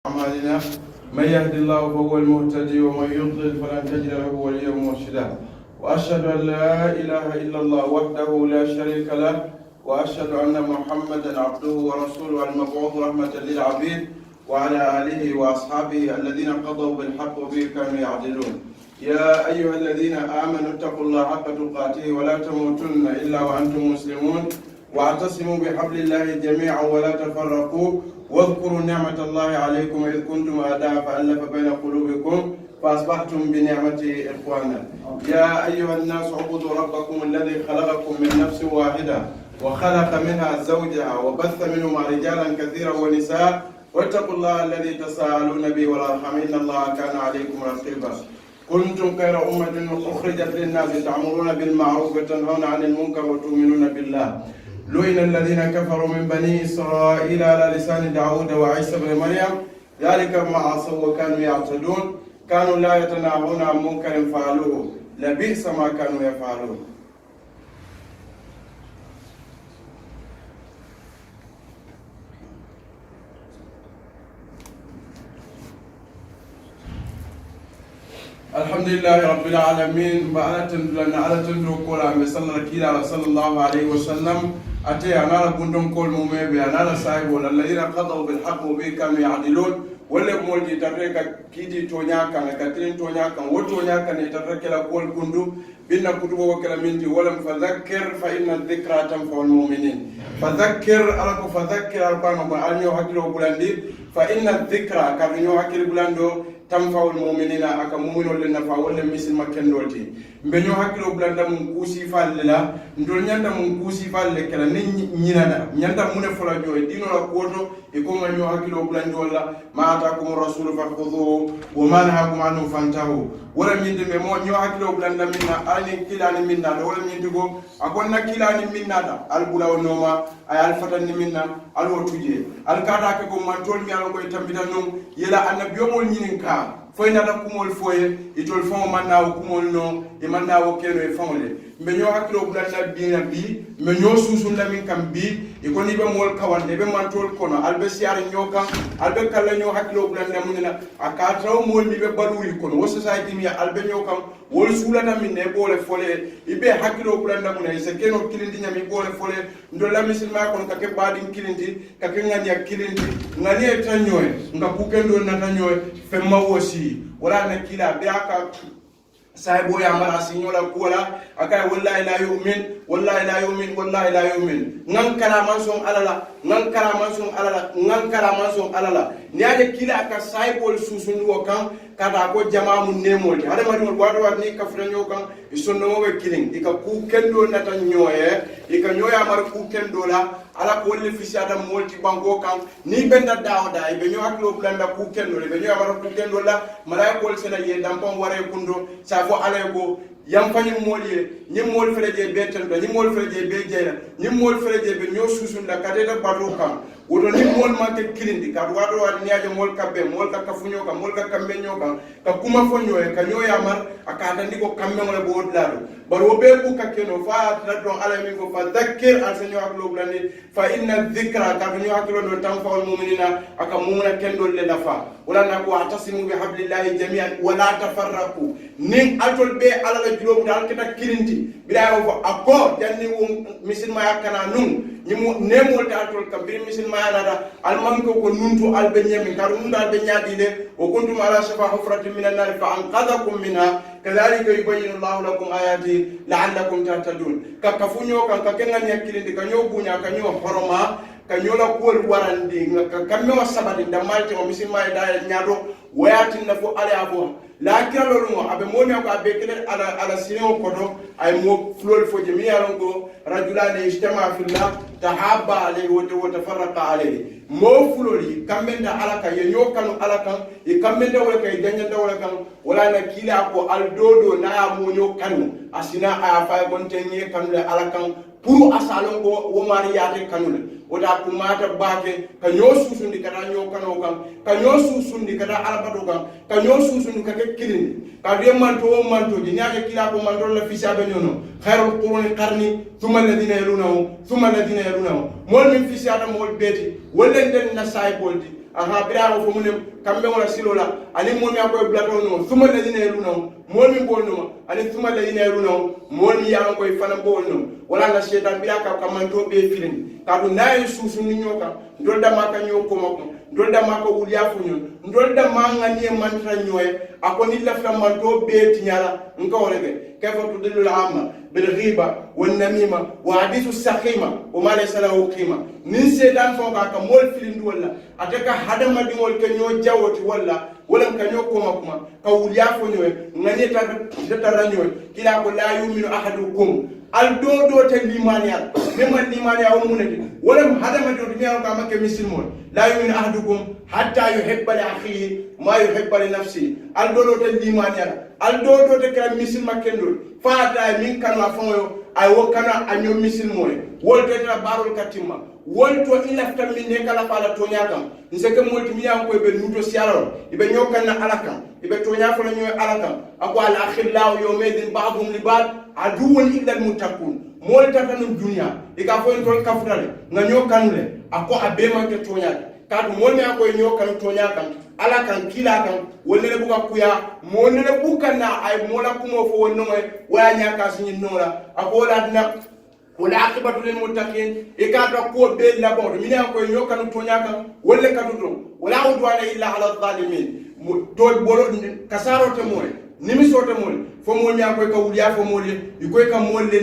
أعمالنا من يهد الله فهو المهتدي ومن يضلل فلن تجد له وليا مرشدا وأشهد أن لا إله إلا الله وحده لا شريك له وأشهد أن محمدا عبده ورسوله المبعوث رحمة للعبيد وعلى آله وأصحابه الذين قضوا بالحق وبه كانوا يعدلون. يا أيها الذين آمنوا اتقوا الله حق تقاته ولا تموتن إلا وأنتم مسلمون واعتصموا بحبل الله جميعا ولا تفرقوا واذكروا نعمة الله عليكم إذ كنتم أعداء فألف بين قلوبكم فأصبحتم بنعمته إخوانا. يا أيها الناس اعبدوا ربكم الذي خلقكم من نفس واحدة وخلق منها زوجها وبث منهما رجالا كثيرا ونساء واتقوا الله الذي تساءلون به والأرحام إن الله كان عليكم رقيبا. كنتم خير أمة أخرجت للناس تأمرون بالمعروف وتنهون عن المنكر وتؤمنون بالله. لئن الذين كفروا من بني إسرائيل على لسان داود وعيسى بن مريم ذلك ما عصوا وكانوا يعتدون كانوا لا يتناهون عن منكر فعلوه لبئس ما كانوا يفعلون. الحمد لله رب العالمين. على تندو كولا مسلا صلى الله عليه وسلم أتي أنا بندم كل مميز أنا صاحب الذين قضوا بالحق وبه كانوا يعدلون ولا مولدي ترك كيدي تونيا كان كاترين تونيا كان وتونيا كان يترك لا كل كندو بينا كتب وكلامنتي ولم فذكر فإن الذكرى تنفع المؤمنين. فذكر ألقاكم أنيو حكيلو بلاندي فإن الذكرى كأنيو حكيلو بلاندو تنفع المؤمنين أكمؤمنون للنفع ولا مثل ما كان دولتي مبنيو حكيلو بلاندا من كوسي فاللا ندول نياندا من كوسي فاللا كلا نينانا نياندا من فلا جوي دينو لا كوتو يكون نيو حكيلو بلاندو ولا ما أتاكم الرسول فخذوه وما نهاكم عنه فانتهوا ولا ميندي مو نيو حكيلو بلاندا منا أني كيلاني منا ولا مينديكو أكون كيلاني منا دا البولا ونوما أي الفتن منا الوتوجي الكادا كو مانتول ميالو كو يتامبيتا نوم يلا أن بيومول نينكا foy nata kumol foye itol fon mannawo kumol no e mannawo keno e fonle mbe ñoo hakkilo bulanna dina bi mbe ñoo susunla min kam bi e koni be mol kawande be mantol kono albe siare ñoo kan albe kala ñoo hakkilo bulanna munina aka taw mol ni be baluri kono wo society mi albe ñoo kan wol sulata min ne bole fole ibe hakkilo bulanna munina se keno kilindi nyami bole fole ndola misilma kono kake badin kilindi kake ngani kilindi ngani e tanyoy nga kukendo na tanyoy femma wosi wala na kila biaka sahibo ya mara sinyola kuwala akay wallahi la yu'min wallahi la yu'min wallahi la yu'min ngan kala manson alala niaje kila aka sahibo susundu kan kada ko jama mun nemol hade mari mo wado ni ka franyo kan isonno mo be killing ika ku kendo nata nyoye ika nyoya mar ku kendo la ala ko le fisada molti bango kan ni benda dawda be nyo haklo blanda ku kendo le be nyo mar ku kendo la mara ko sena ye dampon ware kundo sa fo ale go yam fani moliye ni mol freje betel do ni mol freje be jeena ni mol freje be nyo susun la kadeta badu kan wodo ni mol make kilindi ka wado wadi niaje mol kabbe mol ka kafunyo ka mol ka kambe nyoka ka kuma fonyo e ka nyoya mar akata ndiko kambe ngole bo wodlado bar wo be bu ka keno fa tadon ala min ko fa dhakkir al sanyo aklo blani fa inna dhikra ka nyo aklo do tanfa al mu'minina aka mu'mina kendo le dafa wala na ko atasimu bi hablillahi jami'an wala tafarraqu nin atol be ala la julo dal kita kilindi bila wo akko janni wo misilma yakana nun nimu nemol tatol kabir misilma yanada alman ko nuntu albe nyemi karun dal be nyaadi de o kuntum ala shafa hufratin minan nar fa anqadhakum minha kadhalika yubayyinu Allahu lakum ayati la'allakum tahtadun ka kafunyo kan ka kengan yakilindi ka nyobunya ka nyo horoma ka nyola kuol warandi ka kamme wasabati damalti o misilma da nyaado wayatin na fo ala abo la kiralo mo abe moni ko abe kele ala sino kodo ay mo flol fo jemi yaron ko rajulani ijtama fillah tahabba alayhi wa tafarraqa alayhi mo floli kamenda alaka ye nyokanu alaka e kamenda wala kay janyanda wala kan wala na kila ko aldodo na mo nyokanu asina a fa gontenye kanu alakan pour asalon go wo mariyate kanule oda kumata bake ka nyosusundi kada nyokano kan ka nyosusundi kada alabado kan ka nyosusundi ka kilini ka de manto di nyaake kila ko manto la fisa be nyono khairul quruni qarni thumma alladhina yalunahu mol min fisa da mol beti wolen den na say boldi aha bira fo munem kambe wala silola ani mo mi akoy blato no suma ladina yeluna mo mi bonno ani suma ladina yeluna mo mi ya koy fana bonno wala na shetan bira ka kamanto be filin ka du nay susu ni nyoka ndolda maka nyoko mako ndolda maka wuliya funyo ndolda manga ni mantra nyoy akoni lafta manto be tinyala ngawrege kayfa tudillu al-amma bil ghiba wan namima wa hadithu sakhima wa ma laysa lahu qima nin sedan fon ka mol filin wala ataka hadama di mol kenyo jawoti wala kanyo kuma ka wuliya funyo ngani ta ranyo kila ko la yuminu ahadukum al do te limaniya mema limaniya o munati wala hadama do dunya ka make misilmon la yuminu ahadukum hatta yuhibba li akhihi ma yuhibba li nafsi al do te limaniya al do te kala misilma kendo faata min kanu afonyo ay wo kana anyo misilmoy wolto ta barol katima wolto ilafta min ne kala fala to nyakam nseke molti mi yan ko be nuto sialo ibe nyokanna alakam ibe to nyafo la nyoy alakam ako al akhillahu yawmidin ba'dhum li ba'd aduwwan illa al muttaqun molta tan dunya iga fo en tol kafrale nga nyokanle ako abe man ke to nyaka kadu molne ako nyokan to nyakam alakan kila kan wonne buka kuya monne buka na ay mola kumo fo wonno waya nyaka sinyi nora ako la na wala akibatu lil muttaqin ikata ko be la bon mi ne ko nyokanu to nyaka wala kadu don wala udwana illa ala zalimin do bolo kasaro te moy nimi sote moy fo mo nya ko ka wuliya fo mo le ikoy ka mo le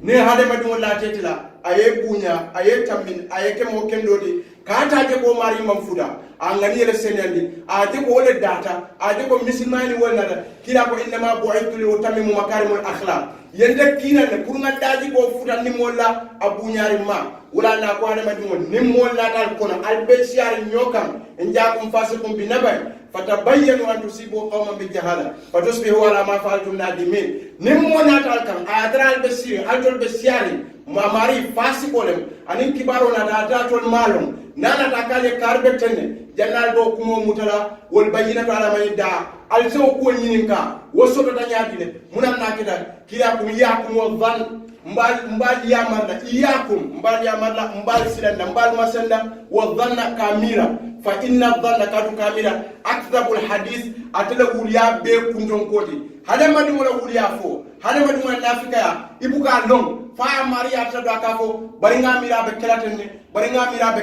ne hade ma dum la tetila aye bunya aye tamin aye ke mo kendodi kata je ko mari mam fuda angani ele senandi ate ko wala data ate ko misilmani wala kila ko inna ma bu'ithtu li utammimu makarimul akhlaq yende kina ne pour nga daji ko futa ni molla abu nyaari ma wala na ko hade ma dum ni molla dal ko na albesiar nyokam njaakum fasikum bi nabay fatabayyanu an tusibu qauman bi jahala fatusbihu ala ma fa'altum nadimin ni monna dal kan adral besir altol besiari ma mari fasikolem anin kibaro na data ton malum nana takale karbe tenne jannal do kumo mutala wal bayyinatu ala man da also ko nyininka woso to tanyadile munan nakida kila kum yakum wadhan mbal yamarna iyakum mbal yamarna mbal silanda mbal masanda wadhanna kamira fa inna dhanna kadu kamira akdabul hadith atala wuliya be kundon koti hada madu wala wuliya fo hada madu nafika ya ibuka long fa maria ta do akafo baringa mira be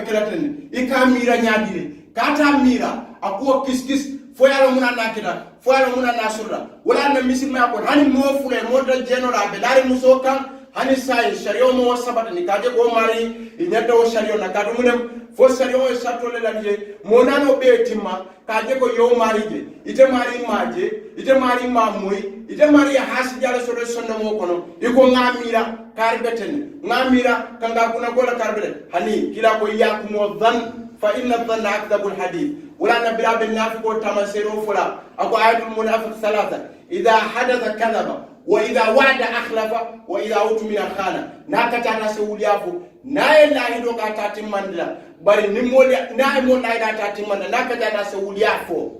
kelatenne ika mira nyadile kata mira akuwa kiskis fo yalo muna nakida fo yalo muna nasura wala na misilma ko hani mo fule mo da jenora be lari musoka hani sai shario mo sabata ni kaje ko mari inyata o shario na kadu munem fo shario e satole la je mo nano be timma kaje ko yo mari je ite mari maje ite mari mamoy ite mari hasi jala so sonno mo kono iko ngamira karbeten ngamira kanga kuna gola karbeten hani kila ko yakumo dhan fa inna dhanna akdabul hadith wala nabira bin nafiq wa tamasiru fula ako ayatul munafiq thalatha idha hadatha kadhaba wa idha wa'ada akhlafa wa idha utmina khana nakata na sewuliafu naye lahi do ka tati mandla bari nimoli naye mo nayi da tati mandla nakata na sewuliafu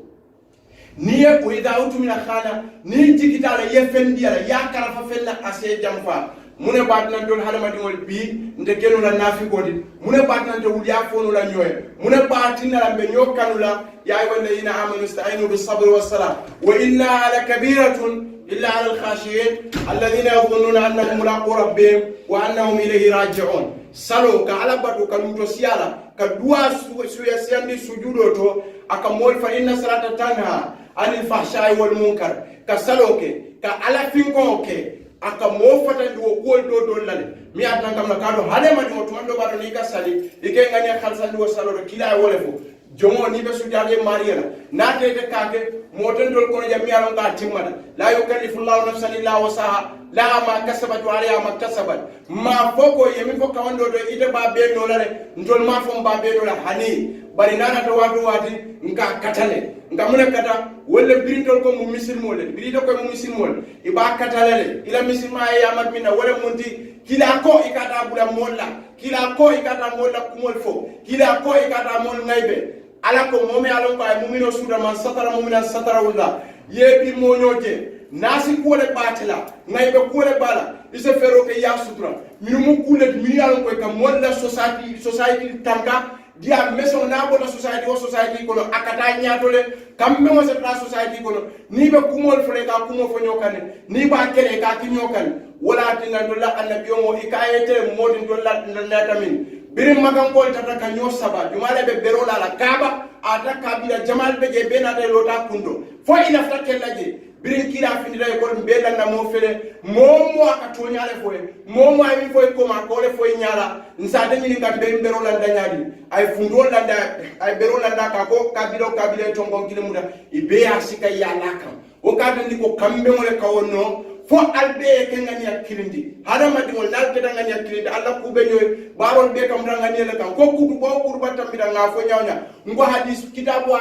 niye ko idha utmina khana ni jikitala yefendiala yakara fa fenna ase jamfa mune batna don hadama dingol bi nde kenu la nafikodi mune batna to wuliya fonu la nyoy mune batina la be nyokanu la ya ayyuhalladhina amanu ista'inu bis sabri was salah wa inna la kabiratun illa 'ala al-khashiyin alladhina yadhunnuna annahum mulaqu rabbihim wa annahum ilayhi raji'un salo ka ala batu kan to siala ka duwa su ya siandi sujudo to akamol fa inna salata tanha 'anil fahsha'i wal munkar ka saloke ka ala finko ke aka mo fata do ko do lale mi atna kam na kado hade ma do to mando baro ni ka sali ike ngani khalsa do salo do kila wole fo jongo ni be sujade mariela na tete kake mo tan dol ko jam yalo nga timmada la yukallifu llahu nafsan illa wasaha la ma kasabat wa alayha ma kasabat ma foko yemi fo kawando do ite ba be no lale ndol ma fo ba be do la hani bari nana to wadu wati nka katale nka mune kata wala birintol ko mu misilmol birito ko mu misilmol iba katalale ila misilma ya madmina wala munti kila ko ikata bula molla kila ko ikata molla kumol fo kila ko ikata mol ngaybe ala ko momi alon ko ay mumino suda man satara mumina satara wala yebi monyoje nasi kole batila ngaybe kole bala ise fero ke ya sutura minu mu kulet minu alon ko ka molla society tanka dia maison na bota society kono akata nyaatole kambe mo sa society kono ni be kumol fele ka kumo fonyo kan ni ba kele ka kinyo kan wala tinna dolla annabiyo mo ikayete modin dolla natamin birim magan ko tata kanyo saba jumale be berola la kaba ata kabila jamal be je benade lota kundo fo ina ftakelaje birin kila findira ko mbela na mo fele momo akatonyale fo momo ay mi fo ko ma ko le fo nyala nsade ni ngambe berola ndanyadi ay fundo landa ay berola ndaka ko kabila tongo kilemuda ibe asika ya laka o kadde ni ko kambe mo le kawono fo albe ke ngani akilindi hada madi wol dal ke ngani akilindi alla kube nyoy barol be kam ngani le kan ko kudu bo kurba tambira nga fo nyawnya ngo hadis kitabu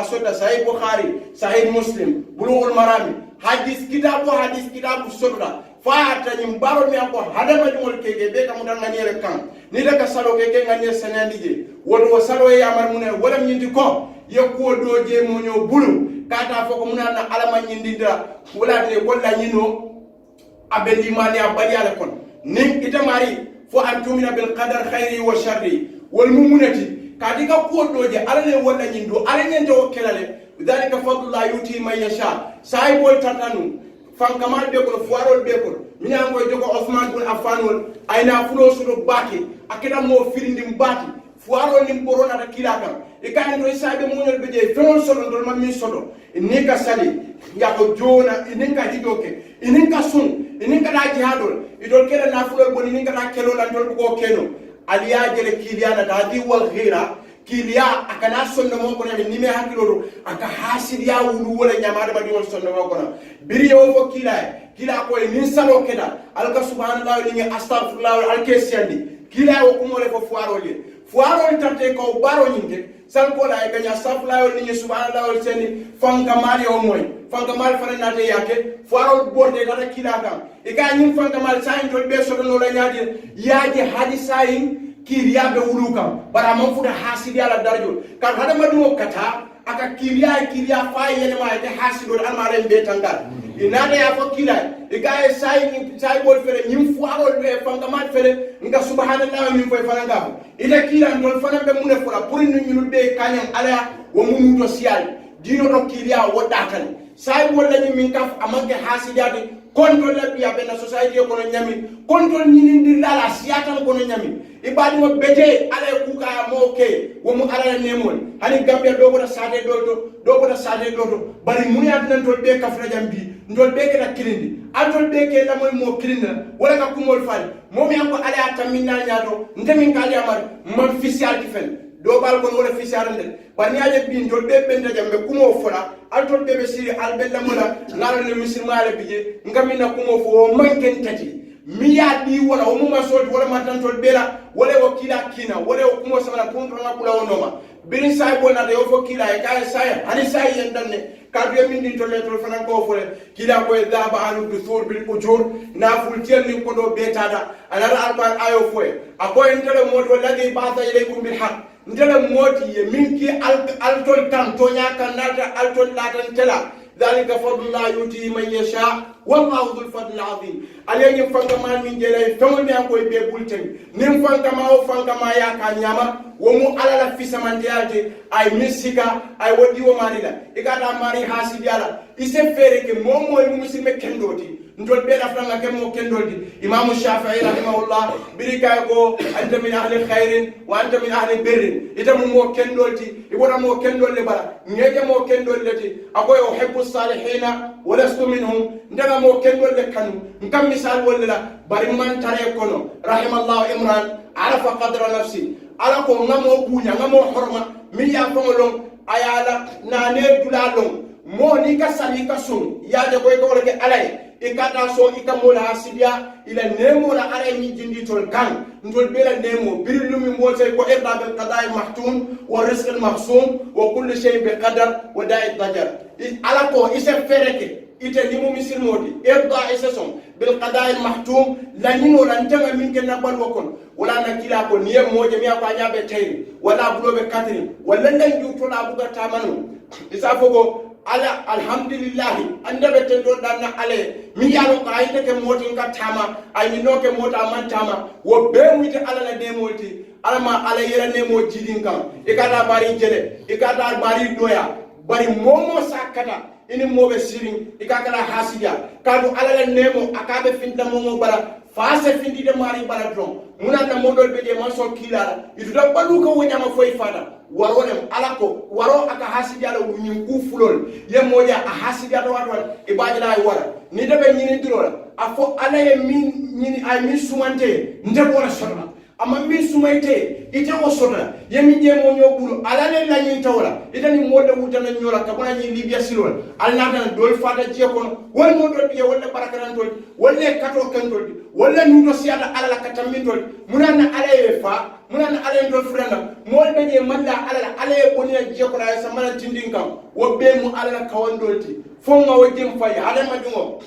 sota sahih bukhari sahih muslim bulughul marami hadis kitabu sota faata nyim barol mi ko hada madi wol ke be kam ngani le kan ni daga salo ke ngani sanandije wodo salo ya mar munel wala nyindi ko yekko doje mo nyo bulu kata foko munana alama nyindindira wala de wala nyino abeli mali abali ala kon nin itamari fo antumina bil qadar khairi wa sharri wal mumunati kadika ko doje alale wala nyindo alanyente o kelale dhalika fadlullah yuti man yasha sai bol tatanu fankamal be ko fuarol be ko minango jogo Uthman bin Affan wol ayna fulo sudo baki akida mo firindi mbati fuaro ni borona da kilaka e kan do isabe munol be je fon solo do mammi sodo ni ka sali ya ko jona ni ka hidoke ni ka sun ni ka da jihadol idol kala na fulo boni ni ka da kelo lan dol ko keno aliya jele kiliana da di wal ghira kiliya akana sonno mo ko ni me hakilo aka hasidiya wulu wala nyamade ba di won sonno mo ko na biri yo fo kila ko ni salo keda alka subhanallah ni astaghfirullah alkesiyandi kila wo ko mo le fo fuaro le fuaro tante ko baro nyinde sanko la e ganya safla yo ni subhanallah wal seni fanka mari o moy fanka mal fana nate yake fuaro borde dara kila kam e ga nyim fanka mal sain to be so no la nyaade yaaje hadisa yin kiriya be wulukam bara man fuda hasidi ala darjo kan hada madu kata aka kiriya fa yene ma te hasido almare be tangal inade ya fo kila e ga e sai bol fere nyim fuaro be fanka mal fere nga subhanallah min koy fana ngam ida kila ndol fana be mune fula pour ni ñu be kanyam ala wo munu to sial dino to kiriya wodatan sai bol la min kaf amanke hasidati kontol la biya be na society ko no nyami kontol ni ndi la siatan ko no nyami ibadi mo bete ala ku ka mo ke wo mu ala nemol hani gambia do ko sade do bari mu ya tan to be kafra jambi ndol be ke na kilindi antol be ke la moy mo kilinda wala ka kumol fal mo mi ko ala tamina nyaado ndemi ka amar man official ti fen do bal ko wala official ndel bani aje bi ndol be benda jambe kumo fola antol be siri albella mola ngalo le musulmane bije ngamina kumo fo manken tati miya di wala o muma soti wala matantol bela wala o kila kina wala o kumo sama punto na kula wonoma birin sai bona de o fo kila e kay sai ani sai yendanne kadu min din tolle tol fanan ko fole kila ko e daba alu duthur bil ujur naful tielni ko do betada ala alquran ayo foe akoy ndele modo lagi ba'atha ilaykum bil haqq ndele moti ye minki altol tan to nyaka nata altol latan tela ذلك فضل الله يؤتيه من يشاء والله ذو الفضل العظيم عليه فانكما من جلاي فمن يكوي بيبولتن نيم فانكما او فانكما يا كانياما ومو على لا في سمانتيالتي اي مسيكا اي ودي وماريلا ايغادا ماري حاسيبيالا يسفيرك مومو مسلم كندوتي ndol be afranga kemo kendoldi imam shafi'i rahimahullah birika ko anta min ahli khairin wa anta min ahli birrin itamu mo kendolti ibona mo kendolle bara ngeje mo kendolleti akoy uhibbu salihina wa lastu minhum ndaga mo kendolle kanu ngam misal walla bari man tare kono rahimallahu imran arafa qadra nafsi ala ko ngamo bunya ngamo horma mi ya fongolong ayala nane dulalong mo ni ka sali ka sun ya de koy ko wala ke alay ikata so ikamola hasidia ila nemo la ara mi jindi tol kan ndol bela nemo birilumi motay ko irda bil qada'i mahtum wa rizq al mahsum wa kulli shay bi qadar wa da'i dajar ala ko ise fereke ite limu misil modi irda isasom bil qada'i al mahtum la nino lan tanga min ken nabal wakon wala na kila ko niye moje mi ko nyabe tayri wala bulobe katri wala lan juto la buga tamanu isa fogo ala alhamdulillah ande beten do danna ale mi yalo ko ayde ke moti ka tama ay mi no ke mota man tama wo be mu te ala la demoti alama ala yera nemo jidin kan e kada bari jele e kada bari doya bari momo sakata ini mobe sirin e kada hasiya kadu ala la nemo akabe finta momo bara fase findi de mari bara dron munana modol be de manso kilala itu da balu ko wonya ma foy fata waro dem alako waro aka hasiya la wunyin ku fulol ye moja a hasiya do wadwal e bajila ay wara ni de be nyini dirola afo ala ye min nyini ay min sumante ndebo la sonna amma min sumayte ite wo sonna yemi je mo nyobulu ala le la nyin tawla ite ni modde wutana nyola ka bana nyi libya silol al nata dol fata je kono wol mo do biye wala barakaran tol wala kato kan tol wala nuto siada ala la katamin tol munana ala ye fa munana ala ndol frana mol be je malla ala ye boniya je ko ra samana tindin kam wo be mu ala la kawandolti fo nga wo jem fay ala ma dungo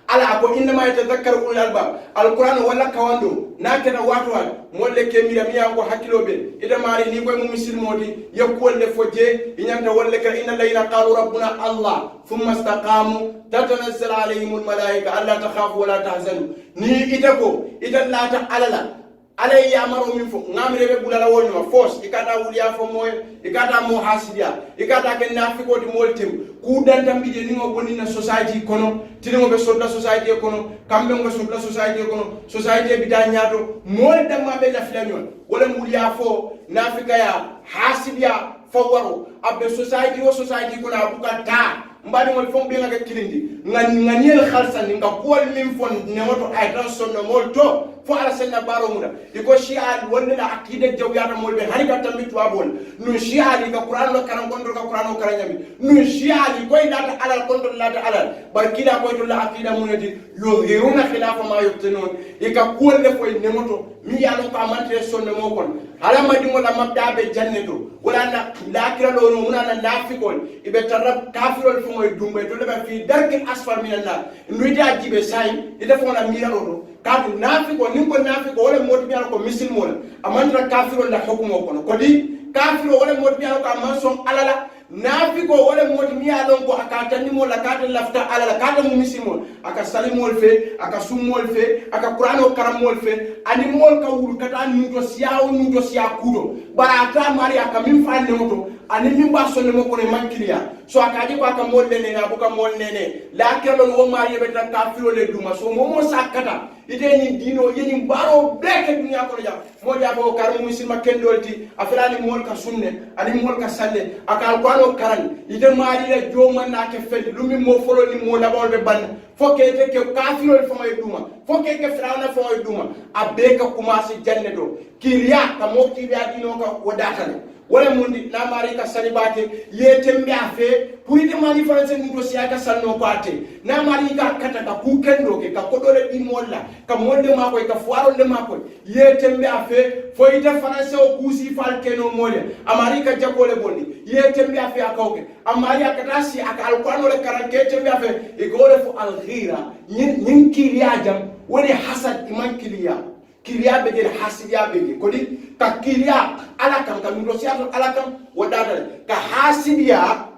ala ko inna ma yatadhakkaru ulul albab alquran wala kawando nakena watu wa molle ke mira miya ko hakilobe ida mari ni koy mu muslmoti yakolle foje inyanta walla ka inna layna qalu rabbuna allah thumma istaqamu tatanazzalu alayhimul malaika alla takhafu wala tahzanu ni itako ida lata alala ala yamaro min fo ngamre be bulala wonyo force ikata wuliya fo moy ikata mo hasidia ikata ken nafiko di moltem ku danta mbije ni ngo bonni na society kono tino be sodda society kono kambe ngo sodda society kono society bi da nyaato mol damma be la flanyon wala wuliya fo nafika ya hasidia fo waro abbe society wo society kono abuka ta mbadi mo fo be nga kilindi ngani khalsa ni nga ko min fon ne moto ay tan sonno molto fo ala senna baro muda iko shi'a wonde la akide jawyata molbe hani ka tambi tuabol nu shi'a ka qur'an lo karam gondor ka qur'an o karanyami nu shi'a ko ida ala gondor la ala barkida ko to la akida munati yuhiruna khilafa ma yubtinun ika kulle fo ne moto mi yalo ko amante sonno mo kon hala madi mo la mabda be janneto wala na lakira lo no munana nafikol ibe tarab kafirol fo moy dumbe to le fi darkil asfar minanna nduida jibe say ida fo na mira lo kadu nafiko ninko nafiko wala moti biano ko misil mola amandra kafiro la hukumo kono kodi kafiro wala moti biano ko amanson alala nafiko wala moti biano ko akata ni mola kata lafta alala kata mu misil mola aka salimol fe aka sumol fe aka qur'ano karamol fe ani mol ka wul kata nuto siya kudo barata mari aka min fa ne moto ani min ba sonne mo ko ne mankiliya so akaji ko aka mol nene abuka mol nene la kelo wo mari be tan kafiro le duma so momo sakata ite ni dino yeni baro beke dunya ko ja mo ja bo karamu muslima kendolti afirani mol ka sunne ani mol ka salle aka alquran karan ite mari la joma na ke fel lumi mo folo ni mo labol be ban foke te ke kafiro fo may duma foke ke firawna fo may duma abeka commencer janneto kiriya ka mo kiriya dino ka wadatale wala mundi na mari ka salibate yetembe afe puide mari france ndu siya ka sanno ko ate na mari ka kata ka ku kendo ke ka kodole di molla ka molde mako ka fuaro de mako yetembe afe foite france o kusi falkeno mole amari ka jakole bonni yetembe afe akawke amari akata si aka alquran le karanke tembe afe e gore fu alghira nyin kiriya jam woni hasad iman kiriya kiriya be jere hasidiya be kodi ka kiriya ala kam ndo siato ala kam wadata ka hasidiya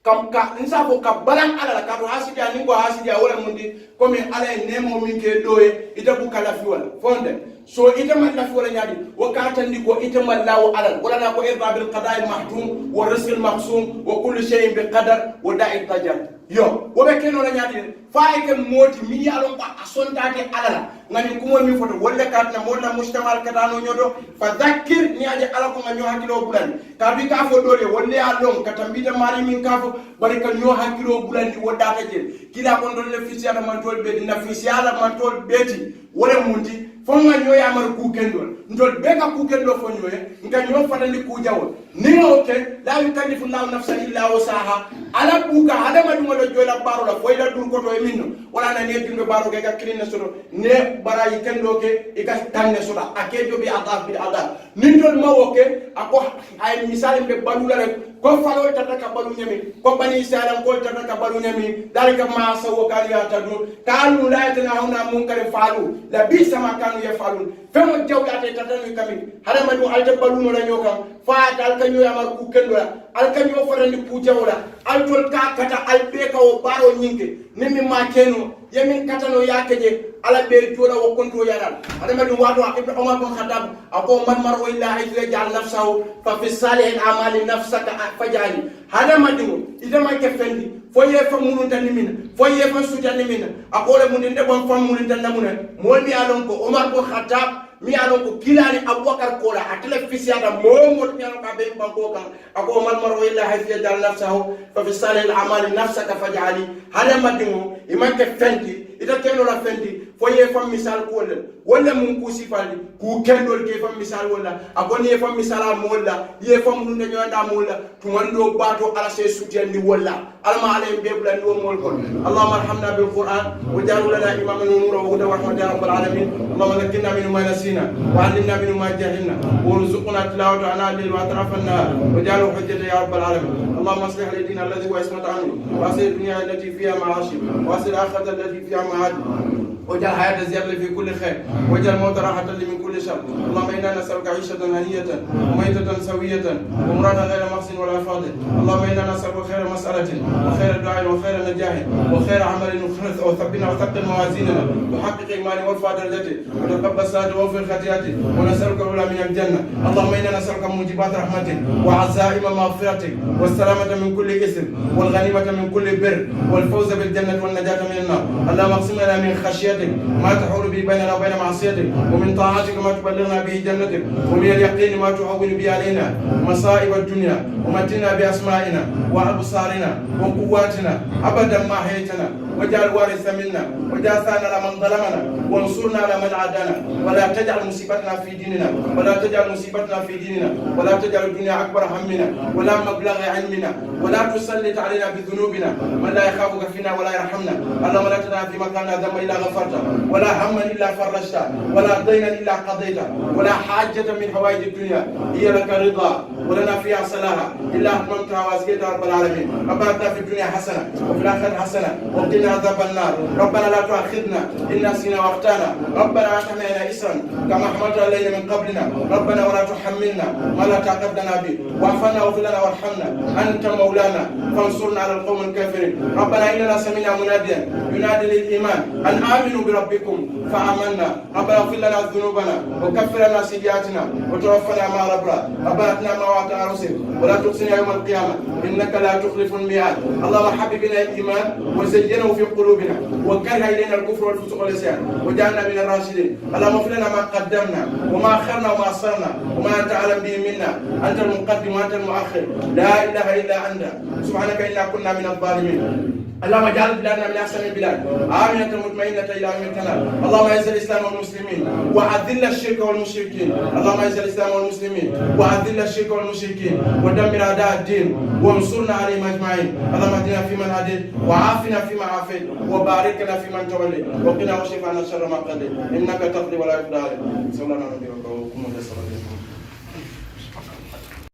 kam ka nsafo ka balan ala ka to hasidiya ningo hasidiya wala mundi comme ala nemo min ke doye ita bu kala fi wala fonde so ita man la fi wala nyadi wakata ndiko ita man lawo ala wala na ko irba bil qada al mahtum wa rizq al maqsum wa kullu shay'in bi qadar wa da'i tajal yo wobe keno la nyadi faike moti mi yalon ko asontate ala ngani kumo mi foto wolle katna molla mustamal katano nyodo fa dhakkir ni aje ala ko nganyo hakilo bulan kabi ka fo dole wolle alon katambide mari min kafo bari ka nyo hakilo bulan di wodata je kila ko dolle fisiala man tol be dina fisiala man tol beti wala mundi fonga nyo ya mar ku kendol ndol be ka ku kendo fo nyoye nganyo fatandi ku jawo ni oke la yukallifu allah nafsan illa wusaha ala buka hada maduma do jola baro la foyla dur ko to e minno wala na ne jumbe baro ke ka kilina soto ne bara yi kendo ke e ka tanne soda akejo bi adab bil adab nindol mawoke ako ay misal be balula rek ko falo tata ka balu nyami ko bani salam ko tata ka balu nyami dalika ma sawo kaliya tadu kalu la yatana huna munkar falu la bi sama kan كانوا يفعلون فما جويات تتنو كمين هذا ما دو التبلون ولا يوكم فات الكنيو يامر كوكندولا الكنيو فرند بوجاولا التول كاكتا البيكا وبارو نينكي نمي ما كانوا يمين كاتانو ياكجي على بيت ولا وكنتو يرال هذا ما دو وادو ابن عمر بن الخطاب اكو من مر الا حيث يجعل نفسه ففي الصالح الاعمال نفسك فجعل هذا ما دو اذا ما كفندي foye fa mununta nimina foye fa suta nimina akole muninde bon fam mununta namuna molmi alon ko Omar ko Khattab mi alon ko kilani Abubakar kola atele fisiata momo mi alon ka be banko kan ako man maro illa hayya dal nafsahu fa fi salih al a'mal nafsaka faj'ali hada madimu imanke fenti ita keno la fenti foye fa misal ko le wala mun ko sifali ku kendol ke fa misal wala akoni fa misala molla ye fa mununta nyanda molla tumando bato ala se sutiandi wala alma عليهم بيبلا نوم والكل اللهم ارحمنا بالقران واجعله لنا اماما ونورا وهدى ورحمه يا رب العالمين اللهم ذكرنا منه ما نسينا وعلمنا منه ما جهلنا وارزقنا تلاوته انا الليل واطراف النهار واجعله حجه يا رب العالمين اللهم اصلح لي ديننا الذي هو عصمه امري واصلح الدنيا التي فيها معاشي واصلح الاخره التي فيها معاد واجعل حياة زيادة في كل خير واجعل الموت راحة لي من كل شر اللهم إنا نسألك عيشة هنية وميتة سوية ومرادا غير محسن ولا فاضل اللهم إنا نسألك خير مسألة وخير دعاء وخير نجاح وخير عمل وثبنا وثقل موازيننا وحقق إيماني وارفع درجتي وتقبل صلاتي واغفر خطيئتي ونسألك الأولى من الجنة اللهم إنا نسألك موجبات رحمتك وعزائم مغفرتك والسلامة من كل إثم والغنيمة من كل بر والفوز بالجنة والنجاة من النار اللهم اقسم لنا من خشيتك ما تحول به بيننا وبين معصيتك ومن طاعتك ما تبلغنا به جنتك ومن اليقين ما تهون به علينا مصائب الدنيا ومتنا بأسمائنا وأبصارنا وقواتنا أبدا ما حييتنا واجعل وارث منا واجعل ثارنا على من ظلمنا وانصرنا على من عادانا ولا تجعل مصيبتنا في ديننا ولا تجعل مصيبتنا في ديننا ولا تجعل الدنيا أكبر همنا ولا مبلغ علمنا ولا تسلط علينا بذنوبنا من لا يخافك فينا ولا يرحمنا اللهم لا تدع في مكاننا ذنبا إلا غفرته ولا هما إلا فرجته ولا دينا إلا قضيته ولا حاجة من حوائج الدنيا هي لك رضا ولنا فيها صلاحا إلا أتممتها وأزكيتها رب العالمين ربنا آتنا في الدنيا حسنة وفي الآخرة حسنة وقنا عذاب النار ربنا لا تؤاخذنا إن نسينا واخطأنا ربنا لا تحملنا إسرا كما حملت علينا من قبلنا ربنا ولا تحملنا ما لا طاقة لنا به واعف عنا واغفر لنا وارحمنا أنت مولانا فانصرنا على القوم الكافرين ربنا إننا سمعنا مناديا ينادي للإيمان أن آمنوا بربكم فآمنا ربنا اغفر لنا ذنوبنا وكفر لنا سيئاتنا وتوفنا مع الأبرار ربنا اتنا ما وعدتنا رسل ولا تخزنا يوم القيامة إنك لا تخلف الميعاد اللهم حبب إلينا الإيمان وزينه في قلوبنا وكره إلينا الكفر والفسوق والعصيان وجعلنا من الراشدين اللهم اغفر لنا ما قدمنا وما أخرنا وما أسررنا وما أنت أعلم به منا أنت المقدم وأنت المؤخر لا إله إلا أنت سبحانك إنا كنا من الظالمين اللهم اجعل بلادنا من احسن البلاد امنه مطمئنه الى يوم التناد اللهم اعز الاسلام والمسلمين واذل الشرك والمشركين اللهم اعز الاسلام والمسلمين واذل الشرك والمشركين ودمر اعداء الدين وانصرنا عليهم اجمعين اللهم اهدنا فيمن هديت وعافنا فيما عافيت وبارك لنا فيمن توليت وقنا واصرف عنا شر ما قضيت انك تقضي ولا يقضى عليك صلى الله عليه وسلم